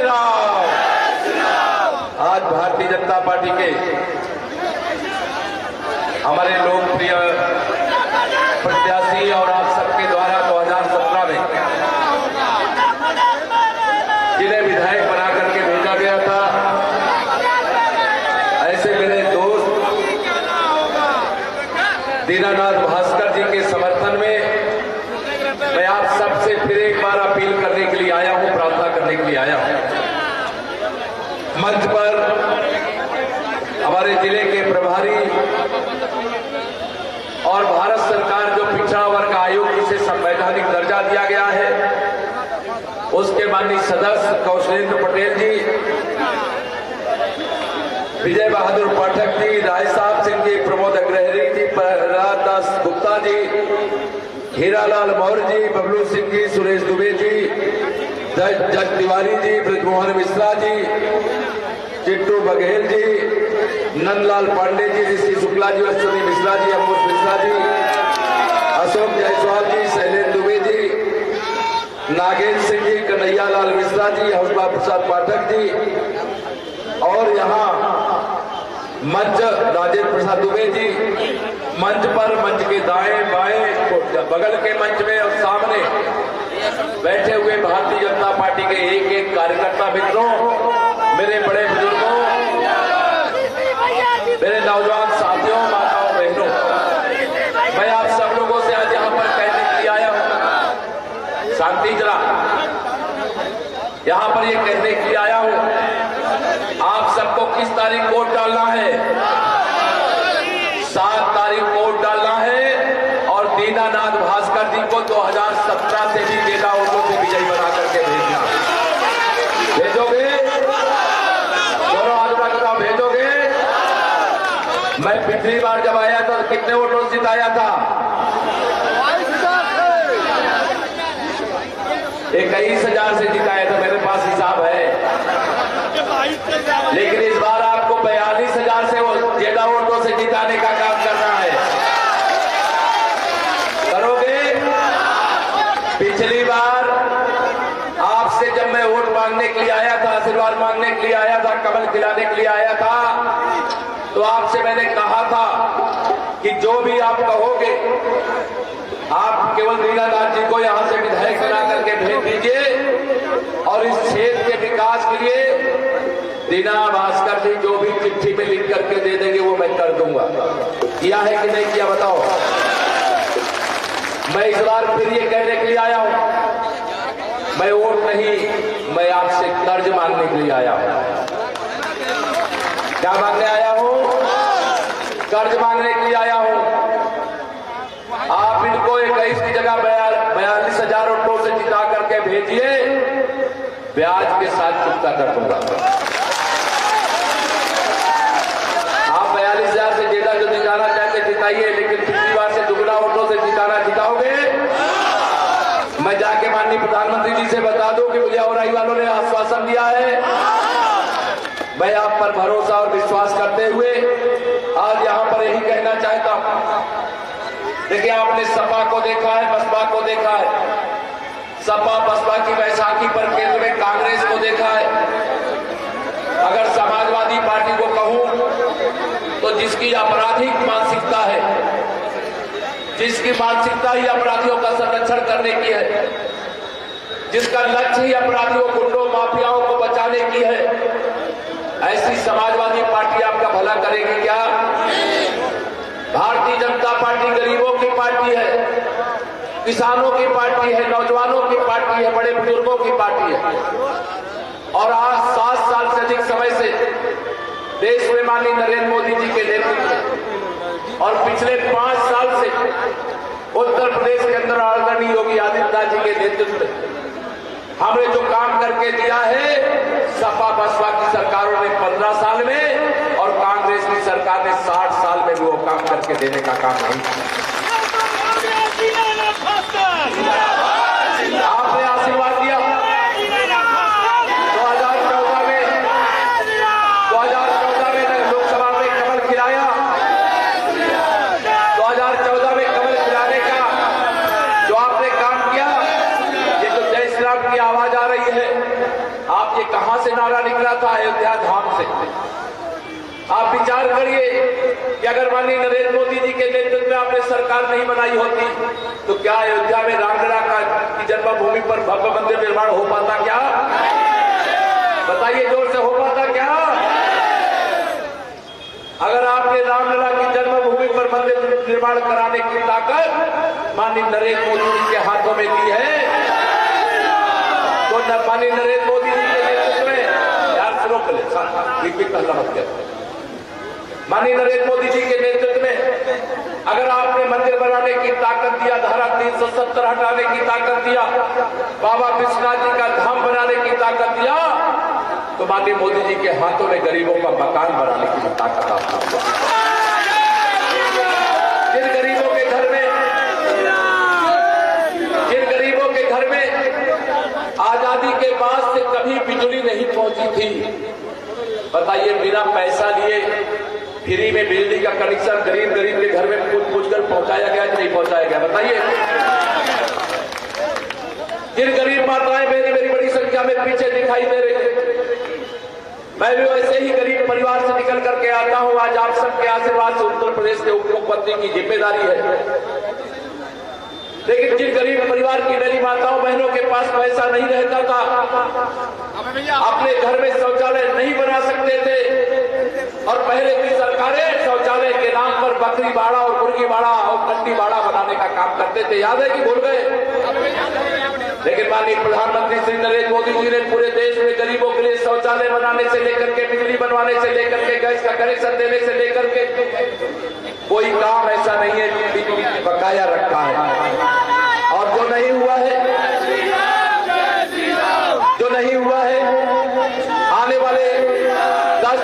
राम। आज भारतीय जनता पार्टी के हमारे लोकप्रिय प्रत्याशी और आप सबके द्वारा 2017 में जिन्हें विधायक बना करके भेजा गया था, ऐसे मेरे दोस्त दीनानाथ भास्कर जी के समर्थन में मैं आप सबसे फिर एक बार अपील करने के लिए आया हूं, प्रार्थना करने के लिए आया हूं। मंच पर हमारे जिले के प्रभारी और भारत सरकार जो पिछड़ा वर्ग आयोग जिसे संवैधानिक दर्जा दिया गया है, उसके माननीय सदस्य कौशलेंद्र पटेल जी, विजय बहादुर पाठक जी, राय साहब सिंह जी, प्रमोद अग्रहरी जी, प्रहलाद दास गुप्ता जी, हीरालाल मौर्य जी, बबलू सिंह जी, सुरेश दुबे जी, जज तिवारी जी, ब्रजमोहन मिश्रा जी, चिट्टू बघेल जी, नंदलाल पांडे जी, ऋषि शुक्ला जी, अश्विनी मिश्रा जी, अमोद मिश्रा जी, अशोक जायसवाल जी, शैलेंद्र दुबे जी, नागेंद्र सिंह जी, कन्हैयालाल मिश्रा जी, हौसला प्रसाद पाठक जी, और यहाँ मंच राजेंद्र प्रसाद दुबे जी, मंच पर, मंच के दाएं बाएं बगल के मंच में और सामने बैठे हुए भारतीय जनता पार्टी के एक एक कार्यकर्ता मित्रों, मेरे बड़े बुजुर्गों, मेरे नौजवान साथियों, माताओं बहनों, मैं आप सब लोगों से आज यहाँ पर कहने के लिए आया हूँ, शांति जरा, यहाँ पर ये कहने के लिए आया हूँ, आप सबको किस तारीख वोट डालना है? 7 तारीख वोट डालना है और दीनानाथ भास्कर जी को 2017 से भी ज्यादा वोटों से विजयी बना करके भेजना। भेजोगे? दोनों हाथ उठाकर भेजोगे? मैं पिछली बार जब आया था तो कितने वोटों से जिताया था? 21,000 से जिताया था, मेरे पास हिसाब है। लेकिन इस बार आपको 42,000 से ज्यादा वोटों से जिताने का काम करना है। करोगे? पिछली बार आपसे जब मैं वोट मांगने के लिए आया था, आशीर्वाद मांगने के लिए आया था, कमल खिलाने के लिए आया था, तो आपसे मैंने कहा था कि जो भी आप कहोगे, आप केवल दीनानाथ जी को यहां से विधायक बना करके भेज दीजिए और इस क्षेत्र के विकास के लिए दीना भास्कर जी जो भी चिट्ठी में लिख करके दे देंगे वो मैं कर दूंगा। किया है कि नहीं किया बताओ? मैं इस बार फिर ये कहने के लिए आया हूं, मैं वोट नहीं, मैं आपसे कर्ज मांगने के लिए आया हूं। क्या मांगने आया हूं? कर्ज मांगने के लिए आया हूं। आप इनको 21 की जगह 42,000 वोटों से जिता करके भेजिए, ब्याज के साथ चुकता कर दूंगा। आप 42,000 से ज्यादा जो जिताना चाहते जिताइए, लेकिन पिछली बार से दुगना वोटों से जिताओगे? मैं जाके माननीय प्रधानमंत्री जी से बता दूं कि मुझे औराई वालों ने आश्वासन दिया है। मैं आप पर भरोसा और विश्वास करते हुए आज यहाँ पर यही कहना चाहता हूं। देखिए, आपने सपा को देखा है, बसपा को देखा है, सपा बसपा की बैसाखी पर केंद्र में कांग्रेस को देखा है। अगर समाजवादी पार्टी को कहूं तो जिसकी आपराधिक मानसिकता है, जिसकी मानसिकता ही अपराधियों का संरक्षण करने की है, जिसका लक्ष्य ही अपराधियों, गुंडों, माफियाओं को बचाने की है, ऐसी समाजवादी पार्टी आपका भला करेगी क्या? भारतीय जनता पार्टी गरीबों की पार्टी है, किसानों की पार्टी है, नौजवानों की पार्टी है, बड़े बुजुर्गों की पार्टी है। और आज 7 साल से अधिक समय से देश में माननीय नरेंद्र मोदी जी के नेतृत्व और पिछले 5 साल से उत्तर प्रदेश के अंदर आदरणीय योगी आदित्यनाथ जी के नेतृत्व में हमने जो काम करके दिया है, सपा बसपा की सरकारों ने 15 साल में और कांग्रेस की सरकार ने 60 साल में भी वो काम करके देने का काम नहीं किया। आपने आशीर्वाद दिया 2014 में लोकसभा में कमल खिलाया, 2014 में कमल खिलाने का जो आपने काम किया, ये तो जय श्री राम की आवाज आ रही है। आप ये कहां से नारा निकला था? अयोध्या धाम से। आप विचार करिए कि अगर माननीय नरेंद्र मोदी जी के नेतृत्व में आपने सरकार नहीं बनाई होती तो क्या अयोध्या में रामलला की जन्मभूमि पर भव्य मंदिर निर्माण हो पाता? क्या बताइए, जोर से, हो पाता क्या? अगर आपने रामलला की जन्मभूमि पर मंदिर निर्माण कराने की ताकत माननीय नरेंद्र मोदी जी के हाथों में दी है तो माननीय नरेंद्र मोदी जी के नेतृत्व में, यार सुनो पहले, माननीय नरेंद्र मोदी जी के नेतृत्व में अगर आपने मंदिर बनाने की ताकत दिया, धारा 370 हटाने की ताकत दिया, बाबा विश्वनाथ जी का धाम बनाने की ताकत दिया, तो माननीय मोदी जी के हाथों में गरीबों का मकान बनाने की ताकत आपको। जिन गरीबों के घर में आजादी के बाद से कभी बिजली नहीं पहुंची थी, बताइए, बिना पैसा लिए फ्री में बिजली का कनेक्शन गरीब के घर में पूछ कर पहुंचाया गया कि नहीं पहुंचाया गया? बताइए। जिन गरीब माताएं मेरी बड़ी संख्या में पीछे दिखाई दे रही है, मैं भी वैसे ही गरीब परिवार से निकल करके आता हूं। आज आप सबके आशीर्वाद से उत्तर प्रदेश के उप मुख्यमंत्री की जिम्मेदारी है, लेकिन जिन गरीब परिवार की मेरी माताओं बहनों के पास पैसा नहीं रहता था, अपने घर में शौचालय नहीं बना सकते थे और पहले की सरकारें शौचालय के नाम पर बकरी बाड़ा और मुर्गी बाड़ा और कंडी बाड़ा बनाने का काम करते थे, याद है कि भूल गए? लेकिन माननीय प्रधानमंत्री श्री नरेंद्र मोदी जी ने पूरे देश में गरीबों के लिए शौचालय बनाने से लेकर के, बिजली बनवाने से लेकर के, गैस का कनेक्शन देने से लेकर के कोई काम ऐसा नहीं है बकाया रखा है। और जो नहीं हुआ है, आने वाले 10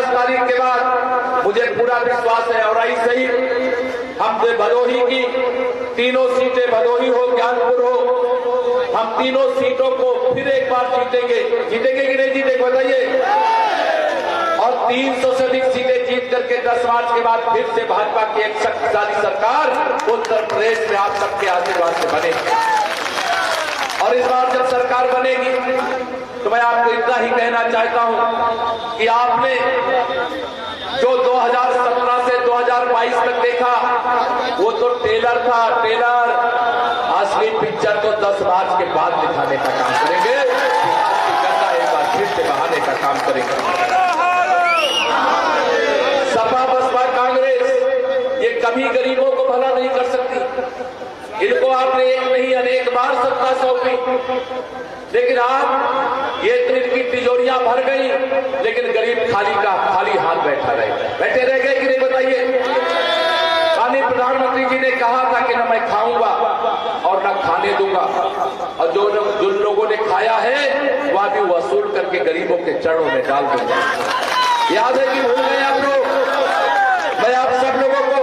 तारीख के बाद मुझे पूरा विश्वास है, और ऐसे ही हम भदोही की तीनों सीटें, भदोही हो, ज्ञानपुर हो, हम तीनों सीटों को फिर एक बार जीतेंगे कि नहीं जीतेंगे? बताइए। और 300 से अधिक सीटें जीत करके 10 मार्च के बाद फिर से भाजपा की एक शक्तिशाली सरकार उत्तर प्रदेश में आप सबके आशीर्वाद से बनेगी। और इस बार जब सरकार बनेगी तो मैं आपको इतना ही कहना चाहता हूं कि आपने जो 2017 से 2022 तक देखा वो तो ट्रेलर था, ट्रेलर। असली पिक्चर तो 10 मार्च के बाद दिखाने का काम करेंगे, एक बार फिर से बहाने का काम करेंगे। सपा बसपा कांग्रेस ये कभी गरीबों को भला नहीं कर सकती। इनको आपने एक नहीं अनेक बार सत्ता सौंपी, लेकिन आप ये तो इनकी तिजोरियां भर गई, लेकिन गरीब खाली हाथ बैठे रह गए कि नहीं? बताइए। माननीय प्रधानमंत्री जी ने कहा था कि न मैं खाऊंगा और न खाने दूंगा, और जो लोगों ने खाया है वह भी वसूल करके गरीबों के चरणों में डाल दूंगा। याद है कि भूल गए आप लोग? मैं आप सब लोगों को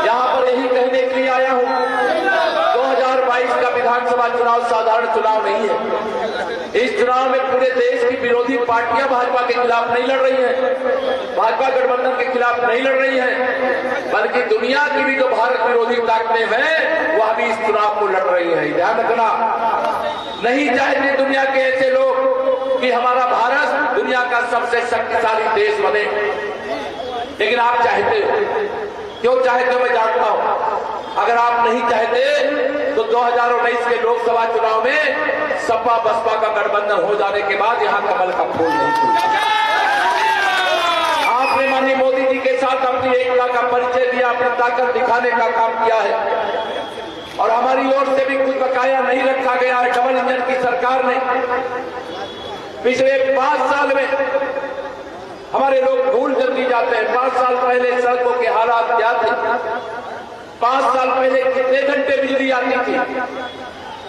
यहां पर यही कहने के लिए आया हूं, 2022 का विधानसभा चुनाव साधारण चुनाव नहीं है। इस चुनाव में पूरे देश की विरोधी पार्टियां भाजपा के खिलाफ नहीं लड़ रही हैं, भाजपा गठबंधन के खिलाफ नहीं लड़ रही हैं, बल्कि दुनिया की भी जो भारत विरोधी ताकतें हैं वह भी इस चुनाव को लड़ रही है। ध्यान रखना, नहीं चाहते दुनिया के ऐसे लोग कि हमारा भारत दुनिया का सबसे शक्तिशाली देश बने, लेकिन आप चाहते हो। क्यों चाहते हो मैं जानता हूं। अगर आप नहीं चाहते तो 2019 के लोकसभा चुनाव में सपा बसपा का गठबंधन हो जाने के बाद यहां कमल का फूल नहीं फूला। आपने माननीय मोदी जी के साथ अपनी एकता का परिचय दिया, अपनी ताकत दिखाने का काम किया है, और हमारी ओर से भी कुछ बकाया नहीं रखा गया है। डबल इंजन की सरकार ने पिछले 5 साल में, हमारे लोग भूल जल्दी जाते हैं, 5 साल पहले सड़कों के हालात क्या थे, 5 साल पहले कितने घंटे बिजली आती थी,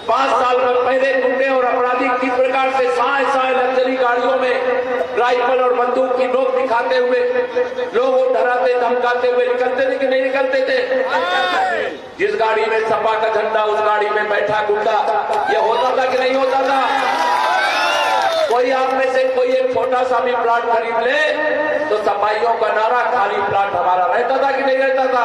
5 साल पहले गुंडे और अपराधी किस प्रकार से साए लग्जरी गाड़ियों में राइफल और बंदूक की नोक दिखाते हुए लोगों को डराते धमकाते हुए निकलते थे कि नहीं निकलते थे? जिस गाड़ी में सपा का झंडा उस गाड़ी में बैठा गुंडा, ये होता था कि नहीं होता था? कोई आप में से कोई एक छोटा सा भी प्लाट खरीद ले तो सफाइयों का नारा खाली प्लाट हमारा रहता था कि नहीं रहता था?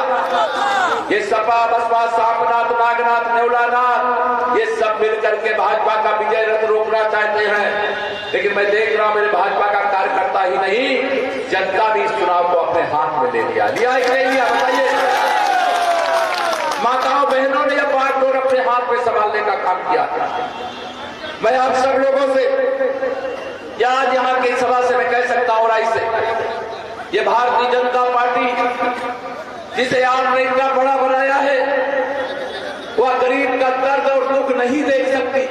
ये सपा बसपा सामनाथ नागनाथ नेवलानाथ ये सब मिलकर करके भाजपा का विजय रथ रोकना चाहते हैं, लेकिन मैं देख रहा हूं मेरे भाजपा का कार्यकर्ता ही नहीं, जनता भी इस चुनाव को अपने हाथ में ले लिया है कि नहीं लिया, बताइए। माताओं बहनों ने यह बागडोर अपने हाथ में संभालने का काम किया। मैं आप सब लोगों से या आज यहाँ की सभा से मैं कह सकता हूं, राय से, ये भारतीय जनता पार्टी जिसे आपने इतना बड़ा बनाया है, वह गरीब का दर्द और दुख नहीं देख सकती।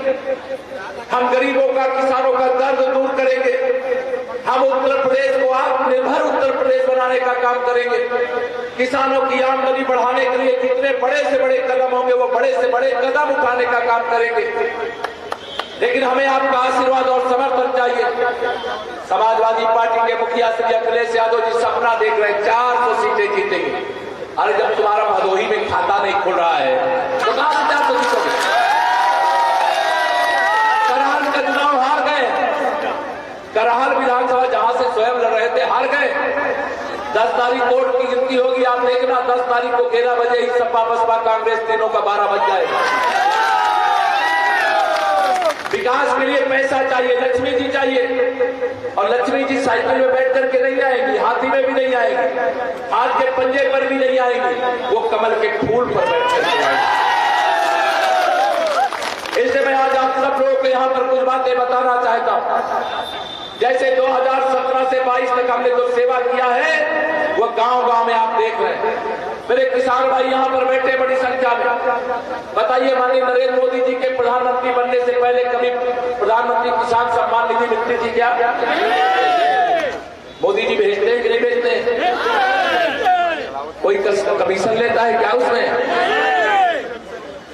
हम गरीबों का, किसानों का दर्द दूर करेंगे। हम उत्तर प्रदेश को आत्मनिर्भर उत्तर प्रदेश बनाने का काम करेंगे। किसानों की आमदनी बढ़ाने के लिए जितने बड़े से बड़े कदम होंगे, वो बड़े से बड़े कदम उठाने का काम करेंगे। लेकिन हमें आपका आशीर्वाद और समर्थन चाहिए। समाजवादी पार्टी के मुखिया श्री अखिलेश यादव जी सपना देख रहे हैं 400 सीटें जीतेंगे। अरे जब तुम्हारा भदोही में खाता नहीं खुल रहा है तो कहां से 400 जीतोगे? करहल का चुनाव हार गए। करहल विधानसभा जहां से स्वयं लड़ रहे थे, हार गए। 10 तारीख कोर्ट की गिनती होगी, आप देखना 10 तारीख को 11 बजे ही सपा बसपा कांग्रेस तीनों का 12 बज जाएगा। विकास के लिए पैसा चाहिए, लक्ष्मी जी चाहिए, और लक्ष्मी जी साइकिल में बैठ करके नहीं आएंगी, हाथी में भी नहीं आएगी, हाथ के पंजे पर भी नहीं आएंगी, वो कमल के फूल पर बैठ करके आएंगी। इसलिए मैं आज आप सब लोगों को यहाँ पर कुछ बातें बताना चाहता हूँ। जैसे 2017 से 22 तक हमने जो सेवा किया है, वो गांव-गांव में आप देख रहे हैं। मेरे किसान भाई यहाँ पर बैठे बड़ी संख्या में। बताइए, माननीय नरेंद्र मोदी जी के प्रधानमंत्री बनने से पहले कभी प्रधानमंत्री किसान सम्मान निधि मिलती थी क्या? मोदी जी भेजते हैं कि नहीं भेजते? कोई कमीशन लेता है क्या उसमें?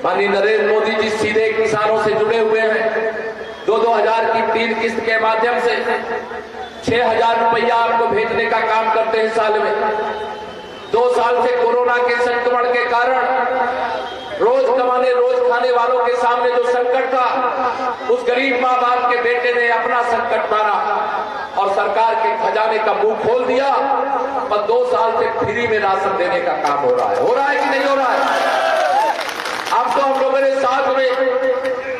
माननीय नरेंद्र मोदी जी सीधे किसानों से जुड़े हुए हैं। 2-2 हजार की 3 किस्त के माध्यम से 6,000 रुपया आपको भेजने का काम करते हैं साल में। 2 साल से कोरोना के संक्रमण के कारण रोज कमाने रोज खाने वालों के सामने जो संकट था, उस गरीब माँ बाप के बेटे ने अपना संकट माना और सरकार के खजाने का मुंह खोल दिया, और 2 साल से फ्री में राशन देने का काम हो रहा है कि नहीं हो रहा है? अब तो हम लोगों ने साथ में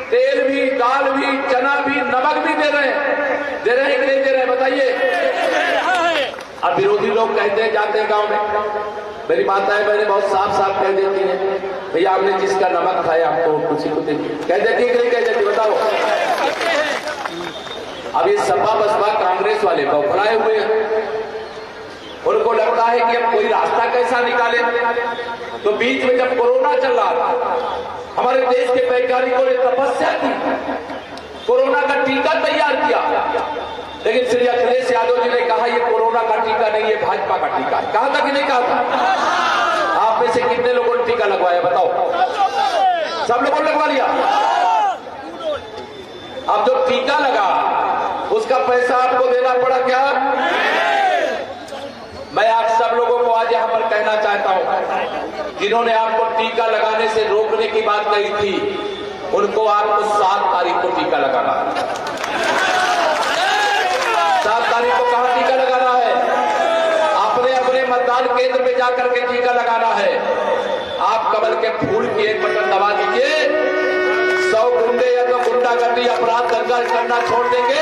तेल भी, दाल भी, चना भी, नमक भी दे रहे हैं कि नहीं दे रहे हैं, बताइए। अब विरोधी लोग कहते हैं, जाते हैं गांव में, मेरी माताएं बहनें बहुत साफ साफ कह देती हैं, भैया आपने जिसका नमक खाया आपको कुछ ही को देती, कह देती है कि नहीं कह देती, बताओ। अब ये सपा बसपा कांग्रेस वाले बौखलाए हुए हैं। उनको लगता है कि अब कोई रास्ता कैसा निकाले। तो बीच में जब कोरोना चल रहा था, हमारे देश के वैज्ञानिकों ने तपस्या की, कोरोना का टीका तैयार किया, लेकिन श्री अखिलेश यादव जी ने कहा ये कोरोना का टीका नहीं, ये भाजपा का टीका है। कहा था कि नहीं कहा था? आप में से कितने लोगों ने टीका लगवाया, बताओ? सब लोगों ने लगवा लिया। अब जो टीका लगा उसका पैसा आपको देना पड़ा क्या? मैं आप सब लोगों को आज यहां पर कहना चाहता हूं, जिन्होंने आपको टीका लगाने से रोकने की बात कही थी, उनको आपको 7 तारीख को टीका लगाना है। 7 तारीख को कहां टीका लगाना है? अपने अपने मतदान केंद्र में जाकर के टीका लगाना है। आप कमल के फूल की एक बटन दबा दीजिए, 100 गुंडे या तो गुंडागर्दी अपराध करना छोड़ देंगे,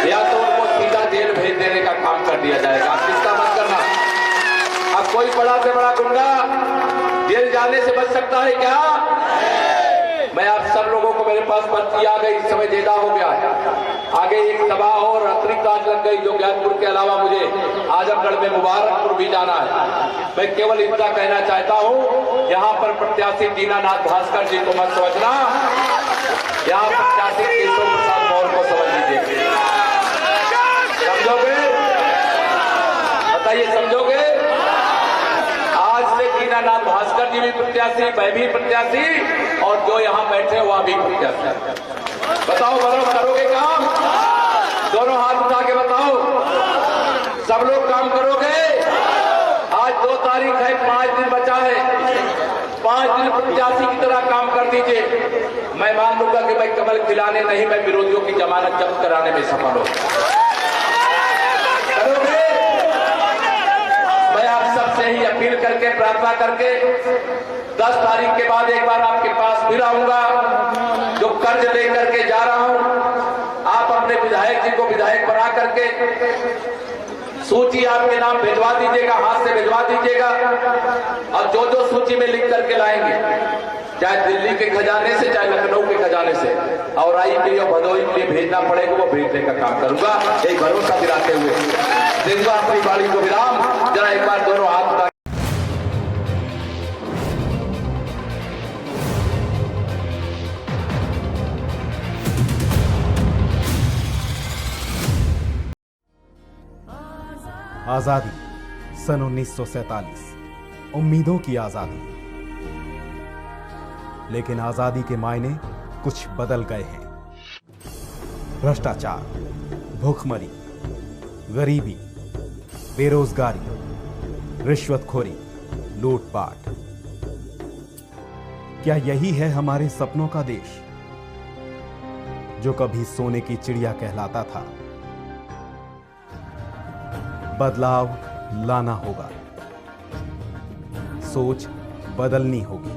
या तो उनको सीधा जेल भेज देने का काम कर दिया जाएगा। आप चिंता मत करना। अब कोई बड़ा से बड़ा गुंडा जेल जाने से बच सकता है क्या? मैं आप सब लोगों को, मेरे पास पर्ची आ गई, समय ज्यादा हो गया है, आगे एक सभा और अतिरिक्त आज लग गई, जो ज्ञानपुर के अलावा मुझे आजमगढ़ में मुबारकपुर भी जाना है। मैं केवल इतना कहना चाहता हूं, यहाँ पर प्रत्याशी दीनानाथ भास्कर जी को मत समझना, यहाँ प्रत्याशी केशव प्रसाद मौर्य को समझ लीजिए। समझोगे? बताइए, समझोगे? आज से दीनानाथ भास्कर जी भी प्रत्याशी, मैं भी प्रत्याशी, और जो यहाँ बैठे वह भी प्रत्याशी। बताओ, करोगे काम? दोनों हाथ उठा के बताओ, सब लोग काम करोगे? आज 2 तारीख है, 5 दिन बचा है, 5 दिन प्रत्याशी की तरह काम कर दीजिए। मैं मान लूंगा कि मैं कमल खिलाने नहीं, मैं विरोधियों की जमानत जब्त कराने में सफल हूं। करोगे? मैं आप सबसे ही अपील करके, प्रार्थना करके 10 तारीख के बाद एक बार आपके पास फिर आऊंगा। कर्ज लेकर के जा रहा हूं। आप अपने विधायक जी को विधायक बना करके सूची आपके नाम भिजवा दीजिएगा, हाथ से भिजवा दीजिएगा। और जो जो सूची में लिख करके लाएंगे, चाहे दिल्ली के खजाने से चाहे लखनऊ के खजाने से, और आई के लिए भदोही के लिए भेजना पड़ेगा, वो भेजने का काम करूंगा, एक भरोसा दिलाते हुए दूंगा अपनी बाड़ी को विराम। जरा एक बार दोनों हाथ उठा। आजादी सन 1947, उम्मीदों की आजादी। लेकिन आजादी के मायने कुछ बदल गए हैं। भ्रष्टाचार, भूखमरी, गरीबी, बेरोजगारी, रिश्वतखोरी, लूटपाट। क्या यही है हमारे सपनों का देश, जो कभी सोने की चिड़िया कहलाता था? बदलाव लाना होगा, सोच बदलनी होगी।